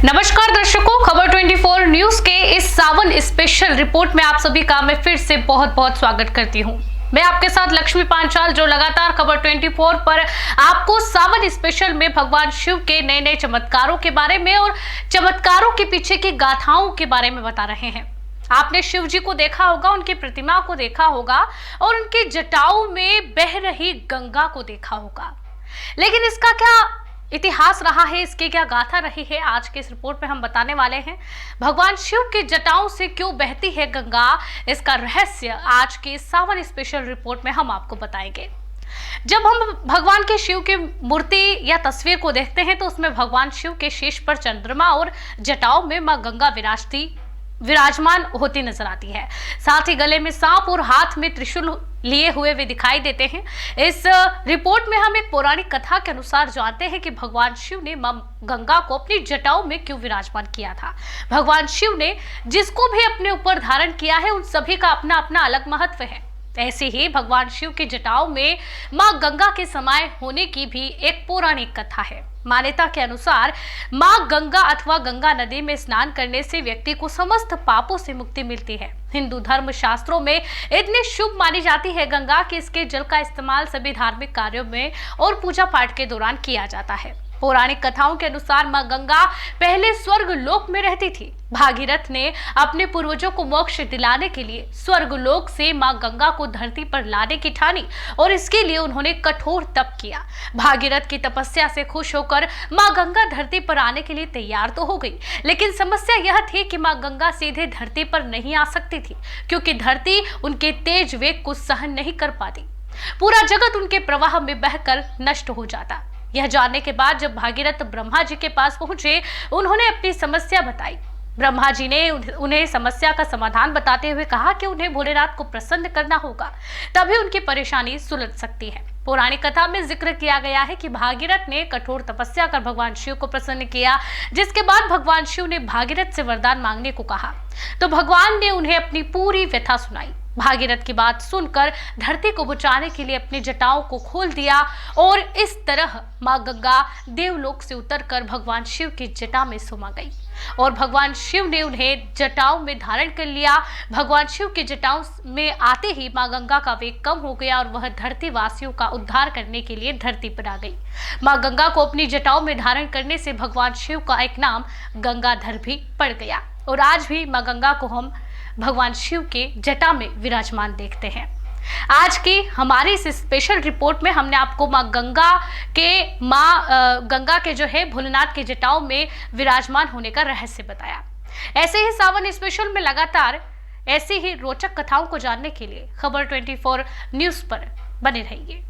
नमस्कार दर्शकों, खबर 24 न्यूज के इस सावन स्पेशल रिपोर्ट में आप सभी का मैं फिर से बहुत बहुत स्वागत करती हूं। मैं आपके साथ लक्ष्मी पांचाल, जो लगातार खबर 24 पर आपको सावन स्पेशल में भगवान शिव के नए नए चमत्कारों के बारे में और चमत्कारों के पीछे की गाथाओं के बारे में बता रहे हैं। आपने शिव जी को देखा होगा, उनकी प्रतिमा को देखा होगा और उनकी जटाओं में बह रही गंगा को देखा होगा, लेकिन इसका क्या इतिहास रहा है, इसकी क्या गाथा रही है, आज के इस रिपोर्ट में हम बताने वाले हैं। भगवान शिव की जटाओं से क्यों बहती है गंगा, इसका रहस्य आज के सावन स्पेशल रिपोर्ट में हम आपको बताएंगे। जब हम भगवान के शिव की मूर्ति या तस्वीर को देखते हैं तो उसमें भगवान शिव के शीश पर चंद्रमा और जटाओं में मां गंगा विराजमान होती नजर आती है। साथ ही गले में सांप और हाथ में त्रिशूल लिए हुए वे दिखाई देते हैं। इस रिपोर्ट में हम एक पौराणिक कथा के अनुसार जानते हैं कि भगवान शिव ने मां गंगा को अपनी जटाओं में क्यों विराजमान किया था। भगवान शिव ने जिसको भी अपने ऊपर धारण किया है, उन सभी का अपना अपना अलग महत्व है। ऐसे ही भगवान शिव की जटाओं में मां गंगा के समाये होने की भी एक पौराणिक कथा है। मान्यता के अनुसार मां गंगा अथवा गंगा नदी में स्नान करने से व्यक्ति को समस्त पापों से मुक्ति मिलती है। हिंदू धर्म शास्त्रों में इतनी शुभ मानी जाती है गंगा कि इसके जल का इस्तेमाल सभी धार्मिक कार्यों में और पूजा पाठ के दौरान किया जाता है। पौराणिक कथाओं के अनुसार मां गंगा पहले स्वर्ग लोक में रहती थी। भागीरथ ने अपने पूर्वजों को मोक्ष दिलाने के लिए स्वर्ग लोक से मां गंगा को धरती पर लाने की ठानी और इसके लिए उन्होंने कठोर तप किया। भागीरथ की तपस्या से खुश होकर मां गंगा धरती पर आने के लिए तैयार तो हो गई, लेकिन समस्या यह थी कि मां गंगा सीधे धरती पर नहीं आ सकती थी, क्योंकि धरती उनके तेज वेग को सहन नहीं कर पाती। पूरा जगत उनके प्रवाह में बहकर नष्ट हो जाता। यह जानने के बाद जब भागीरथ ब्रह्मा जी के पास पहुंचे, उन्होंने अपनी समस्या बताई। ब्रह्मा जी ने उन्हें समस्या का समाधान बताते हुए कहा कि उन्हें भोलेनाथ को प्रसन्न करना होगा, तभी उनकी परेशानी सुलझ सकती है। पौराणिक कथा में जिक्र किया गया है कि भागीरथ ने कठोर तपस्या कर भगवान शिव को प्रसन्न किया, जिसके बाद भगवान शिव ने भागीरथ से वरदान मांगने को कहा, तो भगवान ने उन्हें अपनी पूरी व्यथा सुनाई। भागीरथ की बात सुनकर धरती को बचाने के लिए अपनी जटाओं को खोल दिया और इस तरह मां गंगा देवलोक से उतरकर भगवान शिव की जटा में समा गई और भगवान शिव ने उन्हें जटाओं में धारण कर लिया। भगवान शिव की जटाओं में आते ही मां गंगा का वेग कम हो गया और वह धरती वासियों का उद्धार करने के लिए धरती पर आ गई। मां गंगा को अपनी जटाओं में धारण करने से भगवान शिव का एक नाम गंगाधर भी पड़ गया और आज भी मां गंगा को हम भगवान शिव के जटा में विराजमान देखते हैं। आज की हमारी इस स्पेशल रिपोर्ट में हमने आपको मां गंगा के जो है भोलेनाथ के जटाओं में विराजमान होने का रहस्य बताया। ऐसे ही सावन स्पेशल में लगातार ऐसी ही रोचक कथाओं को जानने के लिए खबर 24 न्यूज पर बने रहिए।